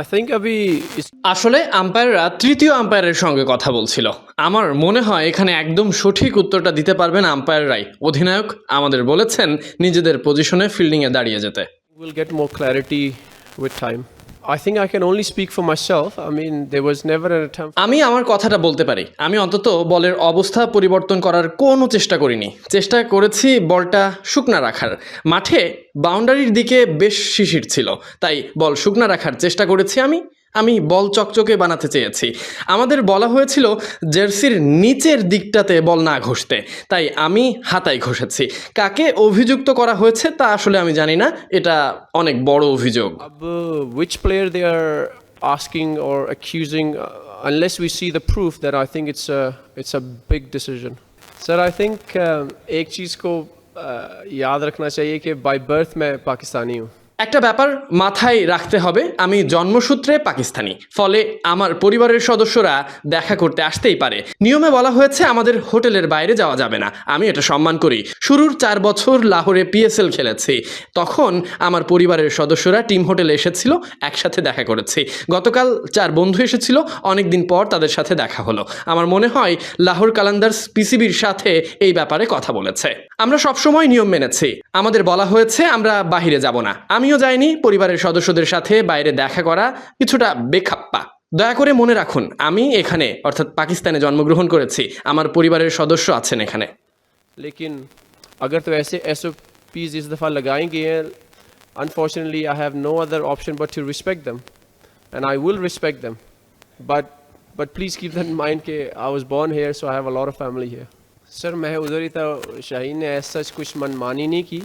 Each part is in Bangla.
I think अभी আসলে আম্পায়াররা তৃতীয় আম্পায়ারের সঙ্গে কথা বলছিল। আমার মনে হয় এখানে একদম সঠিক উত্তরটা দিতে পারবেন আম্পায়াররাই। অধিনায়ক আমাদের বলেছেন নিজেদের পজিশনে ফিল্ডিংয়ে দাঁড়িয়ে যেতে। we'll get more clarity with time. I think I can only speak for myself. I mean, there was never an attempt. আমি আমার কথাটা বলতে পারি। আমি অন্তত বলের অবস্থা পরিবর্তন করার কোনো চেষ্টা করিনি। চেষ্টা করেছি বলটা শুকনা রাখার। মাঠে বাউন্ডারির দিকে বেশ শিশির ছিল, তাই বল শুকনা রাখার চেষ্টা করেছি আমি বল চকচকে বানাতে চেয়েছি। আমাদের বলা হয়েছিল জার্সির নিচের দিকটাতে বল না ঘষতে, তাই আমি হাতায় ঘষেছি। কাকে অভিযুক্ত করা হয়েছে তা আসলে আমি জানি না, এটা অনেক বড় অভিযোগ। अब which player they are asking or accusing, unless we see the proof, then I think it's a big decision. Sir, I think एक चीज़ को याद रखना चाहिए कि by birth मैं पाकिस्तानी हूँ. একটা ব্যাপার মাথায় রাখতে হবে, আমি জন্মসূত্রে পাকিস্তানি, ফলে আমার পরিবারের সদস্যরা দেখা করতে আসতেই পারে। নিয়মে বলা হয়েছে আমাদের হোটেলের বাইরে যাওয়া যাবে না, আমি এটা সম্মান করি। শুরুর 4 বছর লাহোরে পিএসএল খেলেছি, তখন আমার পরিবারের সদস্যরা টিম হোটেলে এসেছিল, একসাথে দেখা করেছি। গতকাল 4 বন্ধু এসেছিল, অনেক দিন পর তাদের সাথে দেখা হলো। আমার মনে হয় লাহোর কালান্দার্স পিসিবির সাথে এই ব্যাপারে কথা বলেছে। আমরা সবসময় নিয়ম মেনেছি, আমাদের বলা হয়েছে আমরা বাহিরে যাব না। আমিও যাইনি। পরিবারের সদস্যদের সাথে বাইরে দেখা করা কিছুটা বেখাপ্পা। দয়া করে মনে রাখুন, আমি এখানে অর্থাৎ পাকিস্তানে জন্মগ্রহণ করেছি, আমার পরিবারের সদস্য আছেন এখানে। लेकिन अगर तो ऐसे SOPs इस दफ़ा लगाएंगे हैं, unfortunately I have no other option but to respect them, and I will respect them. But please keep that in mind कि I was born here, so I have a lot of family here. Sir मैं उधर ही था, शाहीन ने ऐसा कुछ मनमानी नहीं की।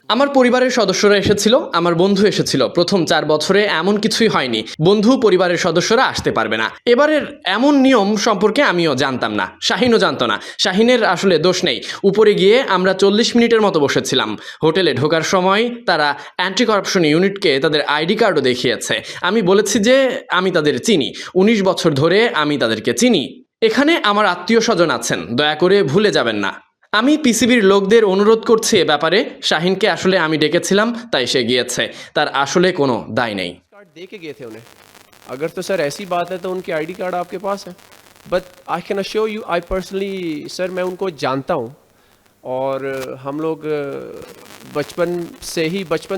আমার পরিবারের সদস্যরা এসেছিল, আমার বন্ধু এসেছিল। প্রথম 4 বছরে এমন কিছুই হয়নি। বন্ধু পরিবারের সদস্যরা আসতে পারবে না। এবারের এমন নিয়ম সম্পর্কে আমিও জানতাম না, শাহিনও জানতো না। শাহিনের আসলে দোষ নেই। উপরে গিয়ে আমরা 40 মিনিটের মতো বসেছিলাম। হোটেলে ঢোকার সময় তারা অ্যান্টি করাপশন ইউনিটকে তাদের আইডি কার্ডও দেখিয়েছে। আমি বলেছি যে আমি তাদের চিনি, 19 বছর ধরে আমি তাদেরকে চিনি। এখানে আমার আত্মীয় স্বজন আছেন, দয়া করে ভুলে যাবেন না। আমি পিসিবির লোকদের অনুরোধ করছি এ ব্যাপারে। শাহিনকে আসলে আমি ডেকেছিলাম, তাই সে গিয়েছে, তার আসলে কোনো দায় নেই। कार्ड दे के गए थे उन्हें। अगर तो सर ऐसी बात है तो उनकी आईडी कार्ड आपके पास है। But I can assure you, I personally sir मैं उनको जानता हूँ, और हम लोग बचपन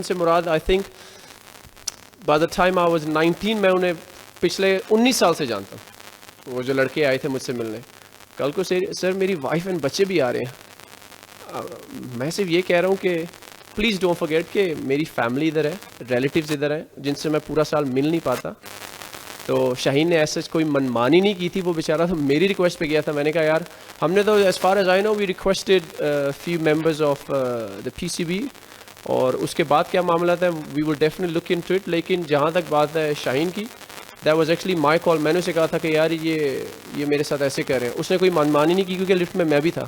से Murad I think by the time I was 19 मैं उन्हें पिछले 19 साल से जानता हूँ। वो जो लड़के आए थे मुझसे मिलने, कल को सर मेरी वाइफ एंड बच्चे भी आ रहे हैं। मैं सिर्फ ये कह रहा हूँ कि प्लीज़ डोंट फॉरगेट कि मेरी फैमिली इधर है, रिलेटिव्स इधर हैं जिनसे मैं पूरा साल मिल नहीं पाता। तो शाहीन ने ऐसा कोई मनमानी नहीं की थी, वो बेचारा तो मेरी रिक्वेस्ट पे गया था। मैंने कहा यार हमने तो as far as I know we requested few members of the PCB, और उसके बाद क्या मामला था we will definitely look into it. लेकिन जहाँ तक बात है शाहीन की, that was actually my call. मैंने उसे कहा था कि यार ये मेरे साथ ऐसे कर रहे हैं। उसने कोई मनमानी नहीं की क्योंकि लिफ्ट में मैं भी था।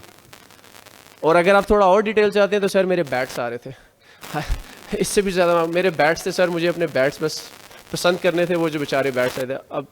और अगर आप थोड़ा और डिटेल चाहते हैं तो सर मेरे बैट्स आ रहे थे। इससे भी ज़्यादा मेरे बैट्स थे सर, मुझे अपने बैट्स बस पसंद करने थे, वो जो बेचारे बैट्स आए थे। अब